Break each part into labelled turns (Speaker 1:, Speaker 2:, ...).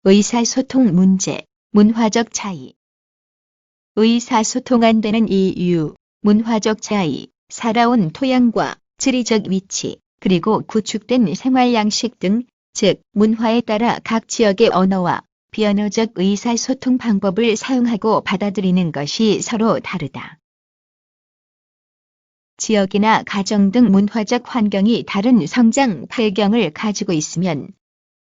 Speaker 1: 의사소통 문제, 문화적 차이. 의사소통 안 되는 이유, 문화적 차이, 살아온 토양과 지리적 위치, 그리고 구축된 생활 양식 등, 즉 문화에 따라 각 지역의 언어와 비언어적 의사소통 방법을 사용하고 받아들이는 것이 서로 다르다. 지역이나 가정 등 문화적 환경이 다른 성장 배경을 가지고 있으면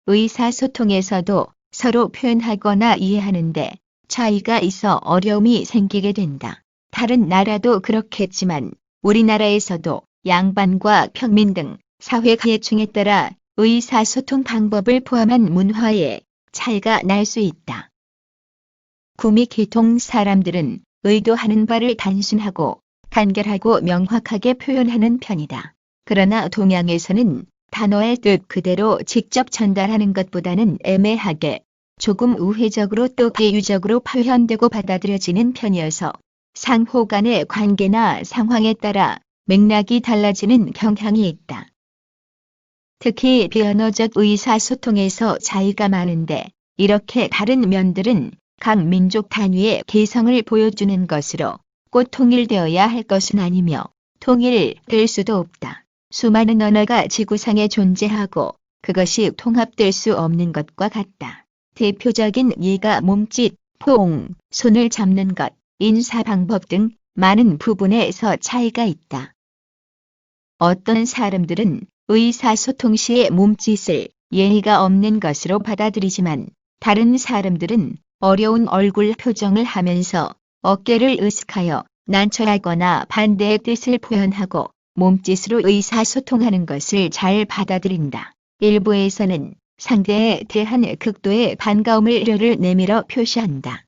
Speaker 1: 의사소통에서도 서로 표현하거나 이해하는데 차이가 있어 어려움이 생기게 된다. 다른 나라도 그렇겠지만 우리나라에서도 양반과 평민 등 사회 계층에 따라 의사소통 방법을 포함한 문화의 차이가 날 수 있다. 구미계통 사람들은 의도하는 바를 단순하고 간결하고 명확하게 표현하는 편이다. 그러나 동양에서는 단어의 뜻 그대로 직접 전달하는 것보다는 애매하게 조금 우회적으로 또 비유적으로 표현되고 받아들여지는 편이어서 상호 간의 관계나 상황에 따라 맥락이 달라지는 경향이 있다. 특히 비언어적 의사소통에서 차이가 많은데 이렇게 다른 면들은 각 민족 단위의 개성을 보여주는 것으로 꼭 통일되어야 할 것은 아니며 통일될 수도 없다. 수많은 언어가 지구상에 존재하고 그것이 통합될 수 없는 것과 같다. 대표적인 예가 몸짓, 포옹, 손을 잡는 것, 인사 방법 등 많은 부분에서 차이가 있다. 어떤 사람들은 의사소통 시의 몸짓을 예의가 없는 것으로 받아들이지만 다른 사람들은 어려운 얼굴 표정을 하면서 어깨를 으쓱하여 난처하거나 반대의 뜻을 표현하고 몸짓으로 의사소통하는 것을 잘 받아들인다. 일부에서는 상대에 대한 극도의 반가움을 혀를 내밀어 표시한다.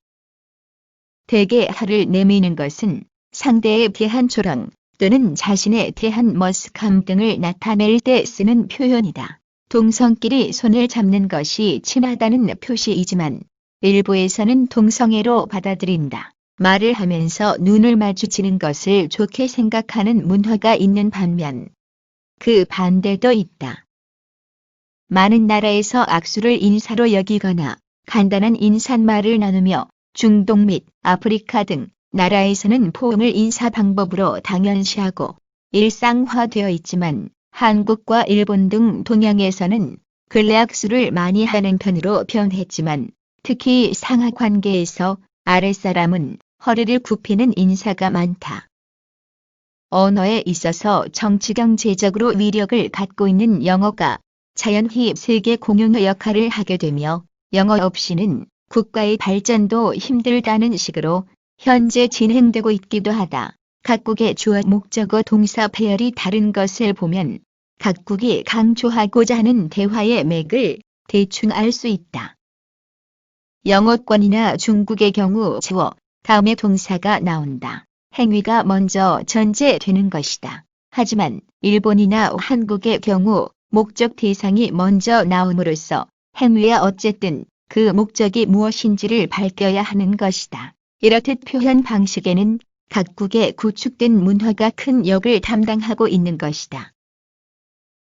Speaker 1: 대개 혀를 내미는 것은 상대에 대한 조롱 또는 자신에 대한 머쓱함 등을 나타낼 때 쓰는 표현이다. 동성끼리 손을 잡는 것이 친하다는 표시이지만 일부에서는 동성애로 받아들인다. 말을 하면서 눈을 마주치는 것을 좋게 생각하는 문화가 있는 반면 그 반대도 있다. 많은 나라에서 악수를 인사로 여기거나 간단한 인사말을 나누며 중동 및 아프리카 등 나라에서는 포옹을 인사 방법으로 당연시하고 일상화되어 있지만 한국과 일본 등 동양에서는 근래 악수를 많이 하는 편으로 변했지만 특히 상하 관계에서 아랫사람은 허리를 굽히는 인사가 많다. 언어에 있어서 정치경제적으로 위력을 갖고 있는 영어가 자연히 세계 공용어 역할을 하게 되며 영어 없이는 국가의 발전도 힘들다는 식으로 현재 진행되고 있기도 하다. 각국의 주어 목적어 동사 배열이 다른 것을 보면 각국이 강조하고자 하는 대화의 맥을 대충 알 수 있다. 영어권이나 중국의 경우 주어, 다음에 동사가 나온다. 행위가 먼저 전제되는 것이다. 하지만 일본이나 한국의 경우 목적 대상이 먼저 나옴으로써 행위야 어쨌든 그 목적이 무엇인지를 밝혀야 하는 것이다. 이렇듯 표현 방식에는 각국의 구축된 문화가 큰 역을 담당하고 있는 것이다.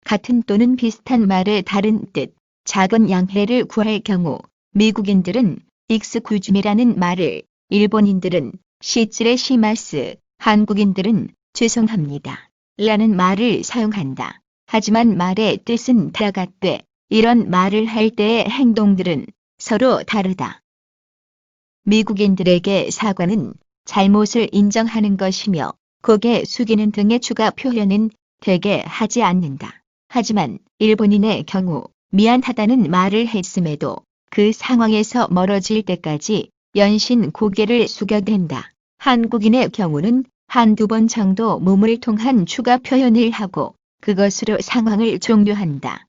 Speaker 1: 같은 또는 비슷한 말의 다른 뜻, 작은 양해를 구할 경우 미국인들은 익스쿠즈미라는 말을, 일본인들은 시츠레 시마스, 한국인들은 죄송합니다 라는 말을 사용한다. 하지만 말의 뜻은 다 같되 이런 말을 할 때의 행동들은 서로 다르다. 미국인들에게 사과는 잘못을 인정하는 것이며 고개 숙이는 등의 추가 표현은 대개 하지 않는다. 하지만 일본인의 경우 미안하다는 말을 했음에도 그 상황에서 멀어질 때까지 연신 고개를 숙여댄다. 한국인의 경우는 한두 번 정도 몸을 통한 추가 표현을 하고 그것으로 상황을 종료한다.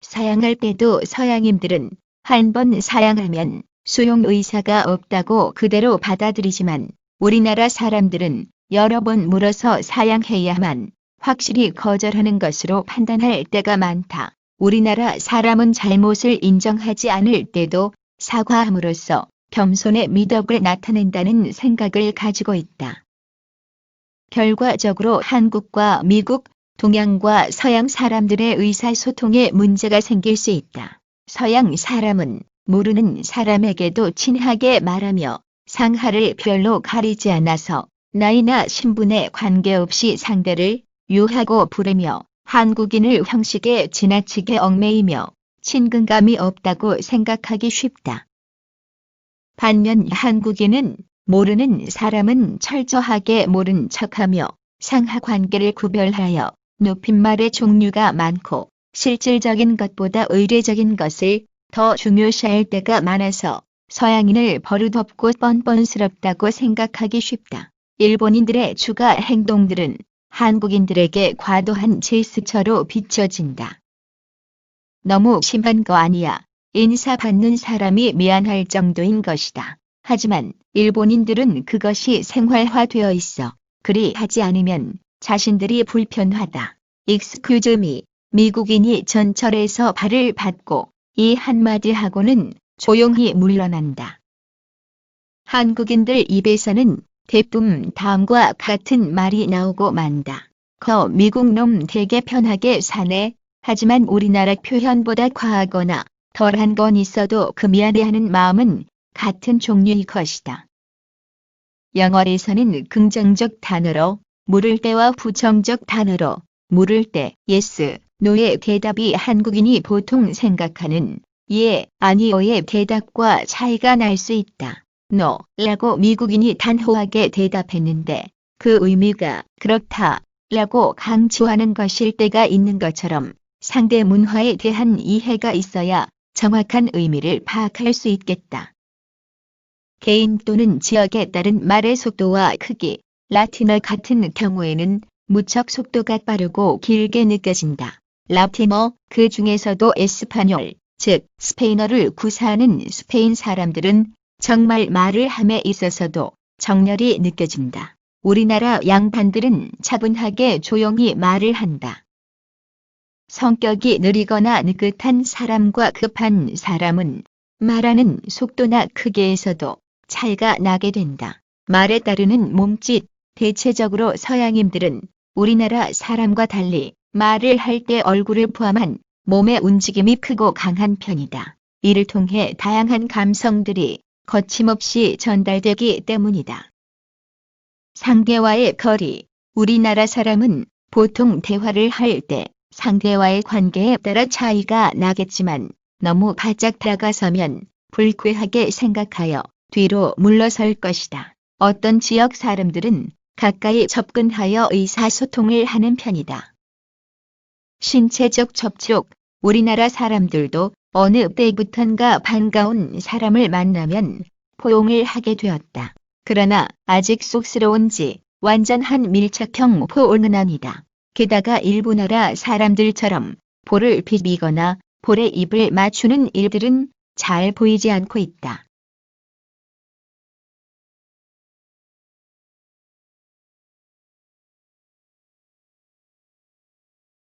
Speaker 1: 사양할 때도 서양인들은 한 번 사양하면 수용 의사가 없다고 그대로 받아들이지만 우리나라 사람들은 여러 번 물어서 사양해야만 확실히 거절하는 것으로 판단할 때가 많다. 우리나라 사람은 잘못을 인정하지 않을 때도 사과함으로써 겸손의 미덕을 나타낸다는 생각을 가지고 있다. 결과적으로 한국과 미국, 동양과 서양 사람들의 의사소통에 문제가 생길 수 있다. 서양 사람은 모르는 사람에게도 친하게 말하며 상하를 별로 가리지 않아서 나이나 신분에 관계없이 상대를 유하고 부르며 한국인을 형식에 지나치게 얽매이며 친근감이 없다고 생각하기 쉽다. 반면 한국인은 모르는 사람은 철저하게 모른 척하며 상하 관계를 구별하여 높임말의 종류가 많고 실질적인 것보다 의례적인 것을 더 중요시할 때가 많아서 서양인을 버릇없고 뻔뻔스럽다고 생각하기 쉽다. 일본인들의 추가 행동들은 한국인들에게 과도한 제스처로 비춰진다. 너무 심한 거 아니야. 인사받는 사람이 미안할 정도인 것이다. 하지만 일본인들은 그것이 생활화되어 있어. 그리 하지 않으면 자신들이 불편하다. Excuse me. 미국인이 전철에서 발을 받고 이 한마디 하고는 조용히 물러난다. 한국인들 입에서는 대뜸 다음과 같은 말이 나오고 만다. 미국 놈 되게 편하게 사네. 하지만 우리나라 표현보다 과하거나 덜한 건 있어도 그 미안해하는 마음은 같은 종류일 것이다. 영어에서는 긍정적 단어로 물을 때와 부정적 단어로 물을 때 yes, no의 대답이 한국인이 보통 생각하는 예, 아니요의 대답과 차이가 날 수 있다. no 라고 미국인이 단호하게 대답했는데 그 의미가 그렇다 라고 강조하는 것일 때가 있는 것처럼 상대 문화에 대한 이해가 있어야 정확한 의미를 파악할 수 있겠다. 개인 또는 지역에 따른 말의 속도와 크기, 라틴어 같은 경우에는 무척 속도가 빠르고 길게 느껴진다. 라틴어, 그 중에서도 에스파뇰, 즉 스페인어를 구사하는 스페인 사람들은 정말 말을 함에 있어서도 정열이 느껴진다. 우리나라 양반들은 차분하게 조용히 말을 한다. 성격이 느리거나 느긋한 사람과 급한 사람은 말하는 속도나 크기에서도 차이가 나게 된다. 말에 따르는 몸짓, 대체적으로 서양인들은 우리나라 사람과 달리 말을 할 때 얼굴을 포함한 몸의 움직임이 크고 강한 편이다. 이를 통해 다양한 감성들이 거침없이 전달되기 때문이다. 상대와의 거리, 우리나라 사람은 보통 대화를 할 때 상대와의 관계에 따라 차이가 나겠지만 너무 바짝 다가서면 불쾌하게 생각하여 뒤로 물러설 것이다. 어떤 지역 사람들은 가까이 접근하여 의사소통을 하는 편이다. 신체적 접촉, 우리나라 사람들도 어느 때부턴가 반가운 사람을 만나면 포옹을 하게 되었다. 그러나 아직 쑥스러운지 완전한 밀착형 포옹은 아니다. 게다가 일본어라 사람들처럼 볼을 비비거나 볼에 입을 맞추는 일들은 잘 보이지 않고 있다.